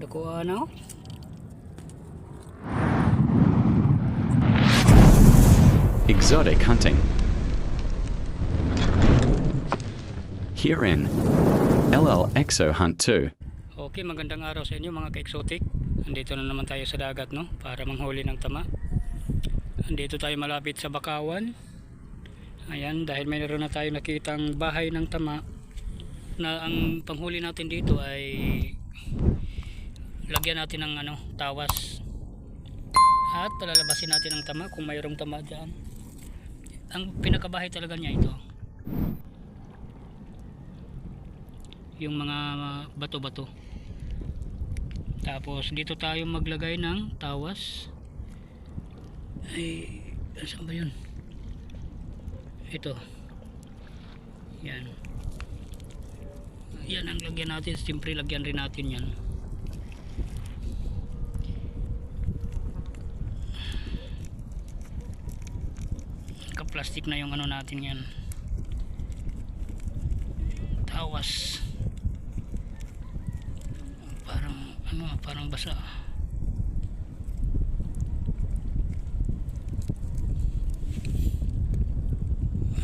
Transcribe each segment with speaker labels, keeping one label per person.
Speaker 1: ko ano.
Speaker 2: Exotic hunting. Here in LL Exo Hunt 2.
Speaker 1: Okay, magandang araw sa inyo mga ka-exotic. Andito na naman tayo sa dagat, no, para manghuli ng tama. Andito tayo malapit sa Bakawan. Ayan, dahil mayroon na tayo nakitang bahay ng tama na ang panghuli natin dito ay lagyan natin ng ano, tawas. At palalabasin natin ang tama kung mayroong tama dyan. Ang pinakabahay talaga niya ito. Yung mga bato-bato. Tapos dito tayo maglagay ng tawas. Ay, saan ba yun? Ito. Yan. Yan ang lagyan natin. Siyempre lagyan rin natin yan. Ka-plastic na yung ano natin yan. Tawas. Parang basa.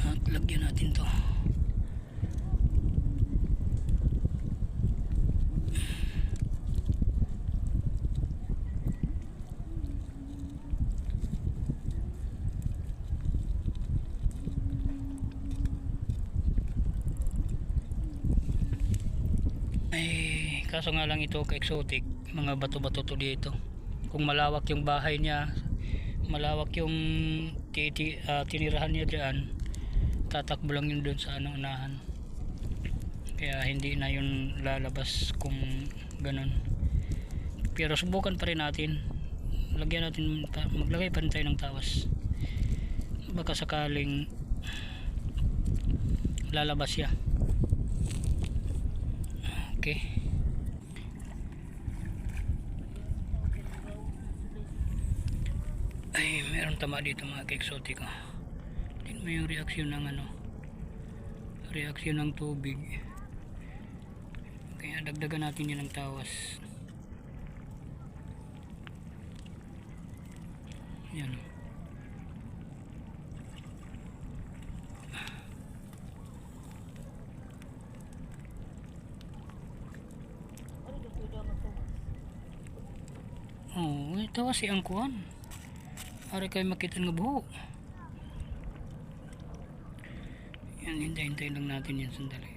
Speaker 1: At lagyan natin to. Ay, kaso nga lang ito ka-exotic, mga bato-bato to dito. Kung malawak yung bahay niya, malawak yung tinirahan niya dyan, tatakbo lang yun dun sa anong unahan. Kaya hindi na yun lalabas kung ganun. Pero subukan pa rin natin. Lagyan natin, maglagay pa rin tayo ng tawas. Baka sakaling lalabas siya. Okay. Ay, meron tama dito mga ka-exotic. Tingnan mo yung reaksyon ng ano, reaksyon ng tubig. Kaya dagdagan natin yan ng tawas. Yan. Oh, tawas si angkuhan. Para kayo makita ng buho. Yan, hintay-hintay lang natin yan sandali.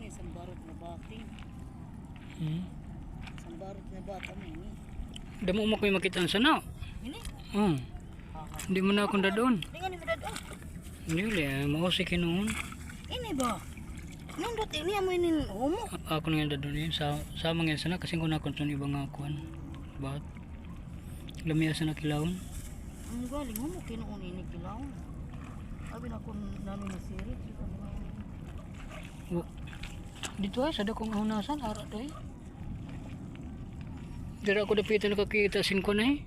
Speaker 3: Sambarot na bating. Sambarot na bata mo ini.
Speaker 1: Damo mo kayo makita ang sana.
Speaker 3: Ini?
Speaker 1: Hindi mo na akong dadoon.
Speaker 3: Dengan ni dadon.
Speaker 1: Hindi, mausik noon.
Speaker 3: Ini ba? Nindot ini amo ini homo.
Speaker 1: Ako na yung dadoon yun. Sama ngayon sana kasi kung nakon sa ibang akuan. Bakit? Lamia sa nakilawon.
Speaker 3: Ang galing homo kinuon ini kilaw. Abi na kun nani ni siri.
Speaker 1: Dito ay sada kong hunasan ara day. Dira ako dapitan nakakita sin ko nay.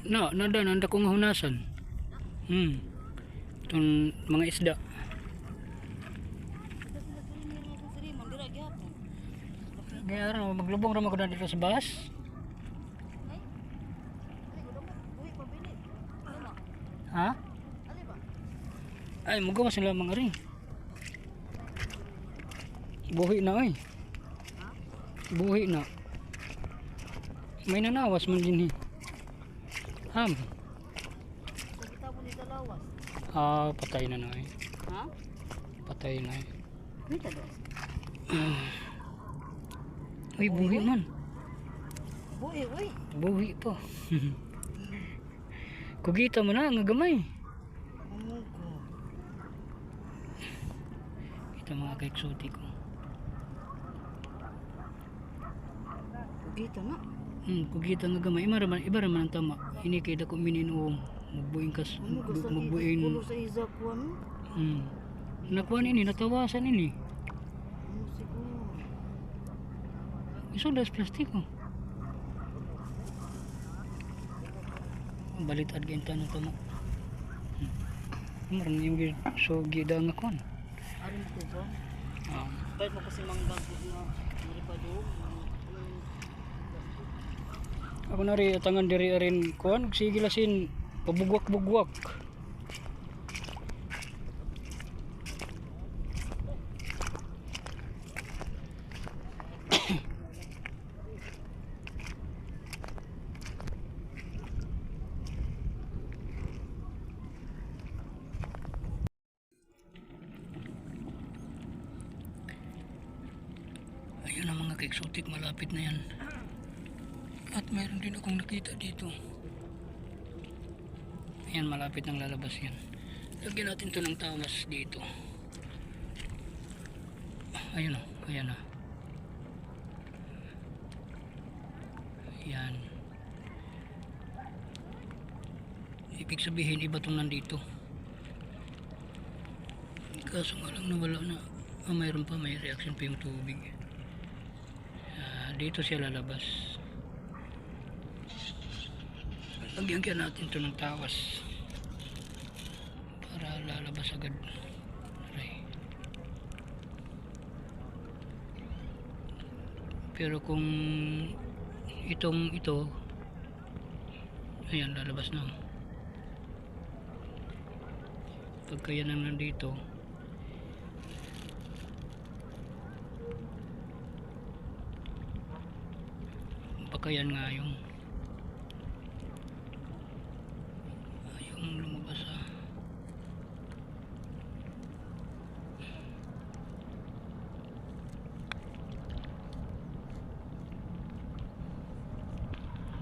Speaker 1: Nada nanda kong hunasan. Tong mga isda. Kaya ara maglubong ra ko na dito sa bas. Ha? Ay mugawas sila mga ring. Buhi na ay. Buhi na. May nanawas man din eh. Ham.
Speaker 3: Kita po ni dalawas.
Speaker 1: Patay na na eh.
Speaker 3: Ha?
Speaker 1: Patay na eh.
Speaker 3: Kita do.
Speaker 1: Uy, buhi man.
Speaker 3: Buhi, uy.
Speaker 1: Buhi po. Kugita mo na, nga gamay.
Speaker 3: Amuko.
Speaker 1: Ito mga ka-exotic ko.
Speaker 3: Dito na.
Speaker 1: Kugita nga gamay. Iba raman ang tama. Ini kay dako mininuong. Magbuing kas,
Speaker 3: Ano ka sa
Speaker 1: magbuing.
Speaker 3: pulo sa Izakwan?
Speaker 1: Nakuan ini, natawasan ini.
Speaker 3: Ano siguro?
Speaker 1: Iso das plastiko. Balitad ginta na tamo. Maram yung so gida nga kon.
Speaker 3: Arin ko ba?
Speaker 1: Ah,
Speaker 3: Kahit mo kasi manggang na maripado.
Speaker 1: ako na rin tangan diri rin kon sige lasin pabugwak-bugwak. Ayun ang mga ka-exotic, malapit na yan. At mayroon din akong nakita dito. Ayan, malapit nang lalabas yan. Lagyan natin to ng tawas dito. Ayun o, ayan o. Ayan. Ibig sabihin, iba itong nandito. Kaso nga lang nawala na. Mayroon pa, may reaction pa yung tubig. Dito siya lalabas. Lagyan kaya natin ito ng tawas para lalabas agad. Aray. Pero kung ito, ayan, lalabas na. Pagka yan ang nandito, baka yan nga yung lumabas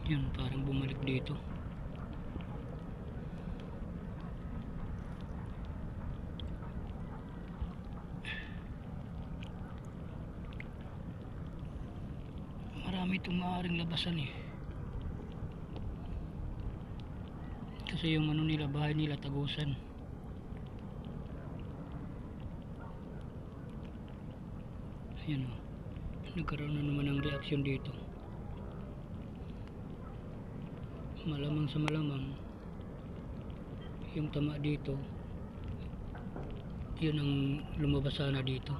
Speaker 1: yun, parang bumalik dito. Marami itong maaaring labasan eh. Kasi yung ano nila, bahay nila tagusan. Ayan o. Nagkaroon na naman ng reaksyon dito. Malamang sa malamang yung tama dito, yun ang lumabas sana dito.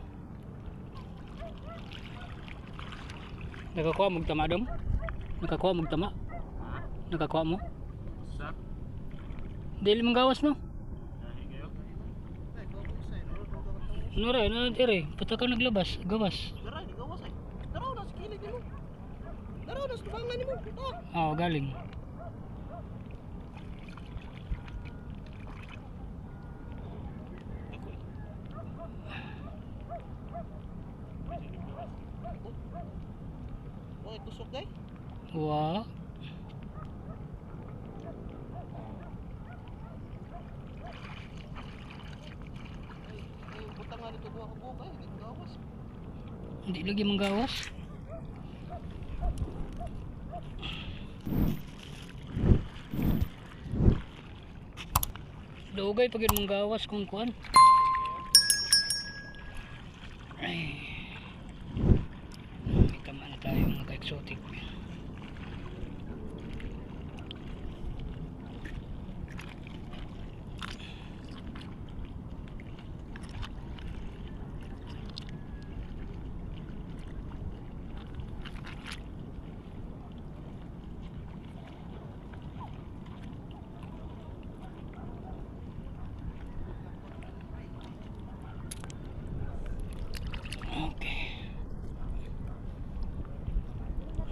Speaker 1: Nakakuha mo tama dong? Nakakuha mo tama? Nakakuha mo? Dili mong gawas no? Nora, ere, pataka naglabas, gawas.
Speaker 3: Taraw na, skilid mo. Taraw na, subangan mo.
Speaker 1: Oo, galing.
Speaker 3: Bakit tusok day?
Speaker 1: Wow.
Speaker 3: Butang nga nito duha ka bukay, gawas.
Speaker 1: Hindi lagi manggawas. Dugay pagid manggawas kung kuan. Ay. May tama na tayo mga ka-exotic. Okay.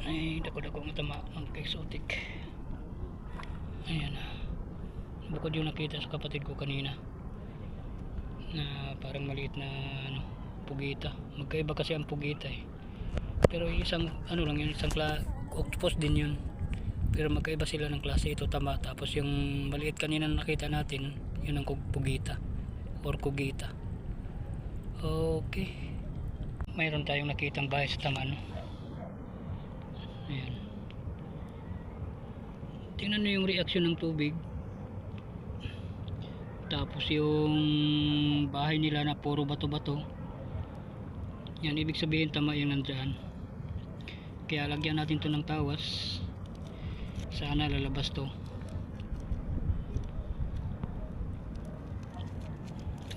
Speaker 1: Ay, dako-dako ang tama ang exotic. Ayan na. Bukod yung nakita sa kapatid ko kanina na parang maliit na ano, pugita. Magkaiba kasi ang pugita eh. Pero isang ano lang yun, isang octopus din yun. Pero magkaiba sila ng klase. Ito tama. Tapos yung maliit kanina na nakita natin, yun ang pugita or kugita. Okay. Mayroon tayong nakitang bahay sa tama, no? Ayan. Tingnan nyo yung reaksyon ng tubig. Tapos yung bahay nila na puro bato-bato, yan ibig sabihin tama yung nandyan. Kaya lagyan natin to ng tawas, sana lalabas to.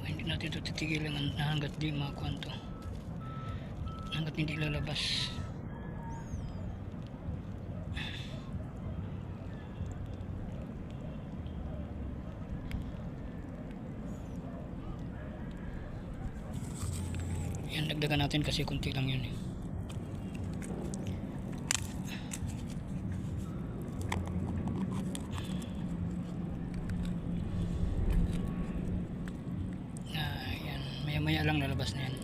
Speaker 1: Hindi natin to titigilan hanggat di makuha to, hanggat hindi lalabas. Yan, dagdagan natin kasi kunti lang yun eh. Yan, maya maya lang lalabas na yan.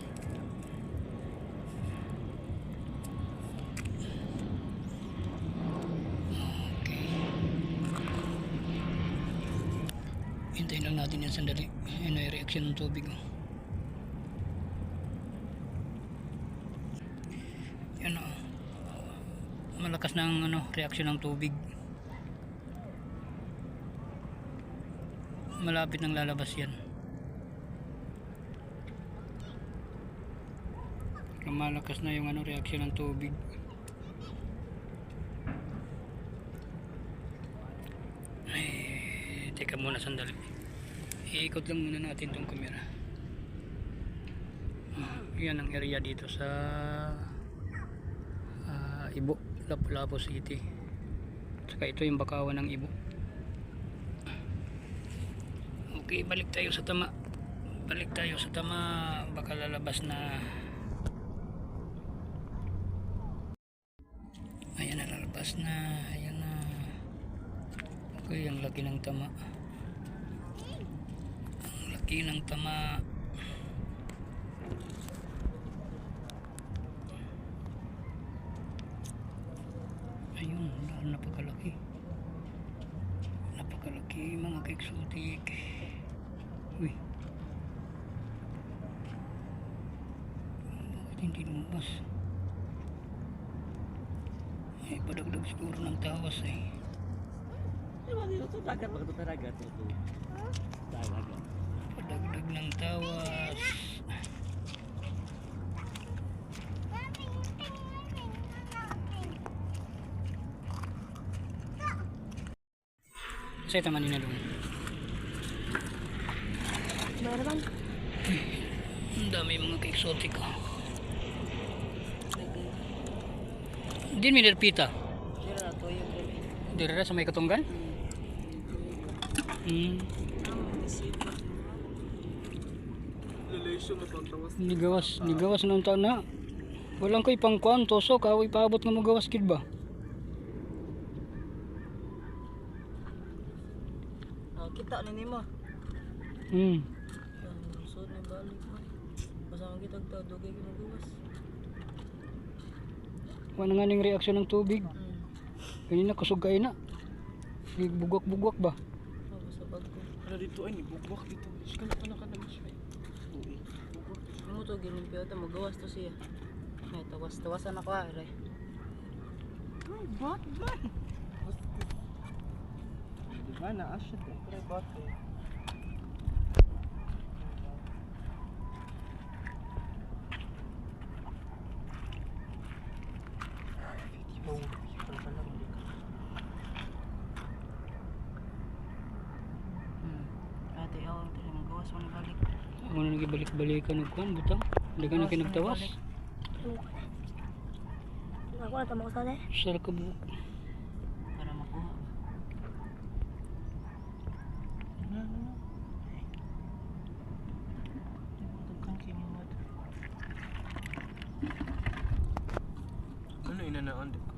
Speaker 1: Okay, hintayin lang natin yan sandali. Yan ay reaction ng tubig oh. Yan oh, malakas ng reaction ng tubig, malapit nang lalabas yan. Malakas na yung reaction ng tubig. Ay, teka muna sandali, iikot lang muna natin tong camera. Yan ang area dito sa Ibo, Lapu-Lapu City. Saka ito yung bakawan ng Ibo. Okay, balik tayo sa tama. Balik tayo sa tama, baka lalabas na. Ayan na, lalabas na. Ayan na. Okay, ang laki ng tama. Ang laki ng tama. Ayun, napakalaki. Napakalaki mga ka-exotic. Uy. Bakit hindi lumabas? Ay, padagdag siguro ng tawas eh. Padagdag ng tawas. Saya taman ini dulu.
Speaker 3: Meron.
Speaker 1: Ang dami mga ka-exotic oh. Din minir pita. Dira sa may katunggan? Nigawas nung taon na. Walang ko'y pangkuan toso kahoy paabot nga mo gawas kid ba?
Speaker 3: Kita ni mo. So ni balik mo. Basta ang kita dugay ko magawas.
Speaker 1: Wala nga ning reaksyon ng tubig. Kanina kusugay na. Bugwak-bugwak ba?
Speaker 3: Basta bag ko.
Speaker 4: Ano dito ay bugwak dito. Sikal ka na siya.
Speaker 3: Mo to gilimpyo ta magawas to siya. Ay tawas-tawasan ako are. Ay, bot.
Speaker 4: Diba na asya to? Pre bate.
Speaker 3: Ate ako magawas mo balik.
Speaker 1: Ako na nagibalik-balikan ng kuan butang. Hindi ka na kinagtawas.
Speaker 3: Ako na tamo sa de.
Speaker 1: Sara ka buhok.
Speaker 3: Para makuha.
Speaker 4: Ano inanaon dito?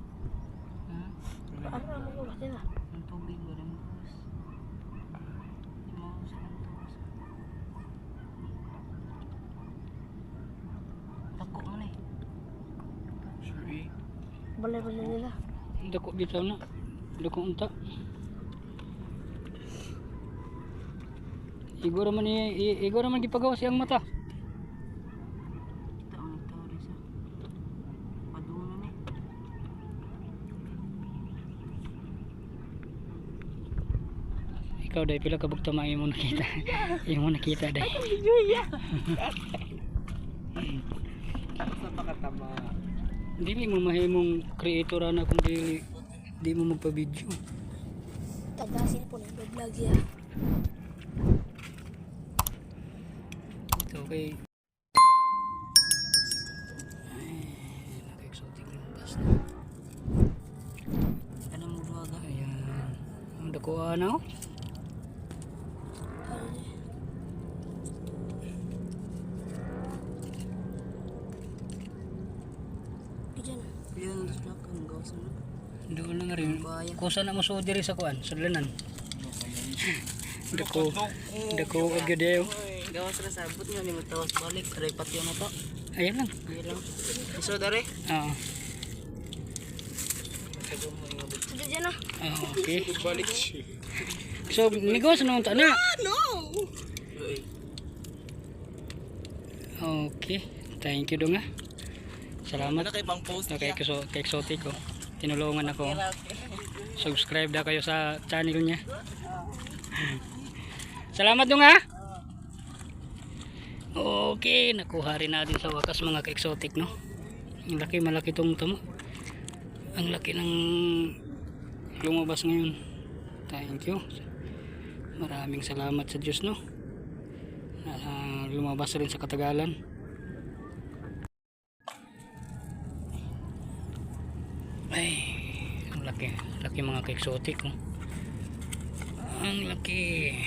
Speaker 3: Ano mo ko kasi na? Ang tubig wala mo gawas. Di mo sa tawas. Tako mo na eh.
Speaker 4: Sure eh.
Speaker 3: Balay nila.
Speaker 1: Dako bitaw na. Dako unta. Igor man gipagawas iyang mata.
Speaker 3: Kita ang nagtawari sa padunan eh.
Speaker 1: ikaw day pila ka bugtama imo nakita. Imo nakita day.
Speaker 4: Sa pakatama.
Speaker 1: Dili mo mahimong creator ana kung di mo magpa-video.
Speaker 5: Tagasin po ng vlog ya.
Speaker 1: Ito kay naka-exotic yung bus na. Ano mo baga? Ayan. Ang dako ano?
Speaker 5: Diyan.
Speaker 3: Yun, sila kang gawas na.
Speaker 1: Doon lang rin. Kusa na mo so diri sa kuan, sa lanan. Dako agad ayo.
Speaker 3: Gawas na sabot nga, ni mo tawas balik. Aray patyo na to.
Speaker 1: Ayan lang.
Speaker 3: Hindi lang. Iso dare.
Speaker 1: Oo.
Speaker 5: Diyan na.
Speaker 1: Okay.
Speaker 4: Balik siya.
Speaker 1: So, negosyo na unta na. Okay. Thank you dong ah. Salamat.
Speaker 4: Kay bang post
Speaker 1: Okay, kay exotic ko. Tinulungan ako. Subscribe na kayo sa channel niya. Salamat dong ha. Okay, nakuha rin natin sa wakas mga ka-exotic no. Ang laki, malaki tong tamo. Ang laki ng lumabas ngayon. Thank you. Maraming salamat sa Diyos no. Lumabas rin sa katagalan. Ay, ang laki. Laki mga ka-exotic oh. Ang laki.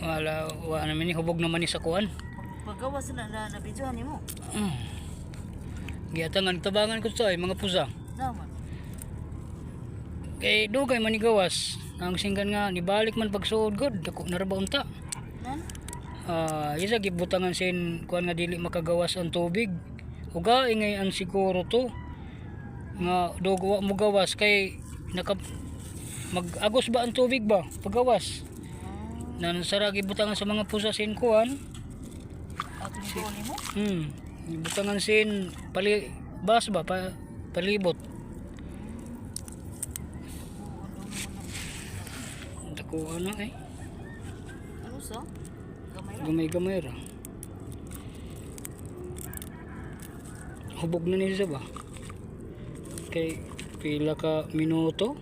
Speaker 1: Wala naman ni hubog naman ni sa kuan.
Speaker 3: Paggawas na nabidyohan ni mo.
Speaker 1: Giatangan tabangan ko sa mga pusa.
Speaker 3: Naman.
Speaker 1: Kay dugay man ni gawas. Ang singgan nga nibalik man pagsuod god dako narabaw unta.
Speaker 3: Nan?
Speaker 1: Isa gibutangan sin kuan nga dili makagawas ang tubig. Uga ingay ang siguro to nga dugo mo gawas kay mag-agos ba ang tubig ba paggawas. Nan saragi butangan sa mga pusa sin kuan.
Speaker 3: Ato ni ko ni mo.
Speaker 1: Butangan sin bas ba palibot. Dako ano
Speaker 3: Ano sa? Gamay ra.
Speaker 1: gamay ra. Hubog na niya ba? Kay pila ka minuto.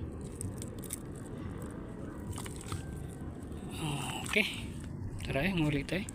Speaker 1: Okay. Tara, muli tayo.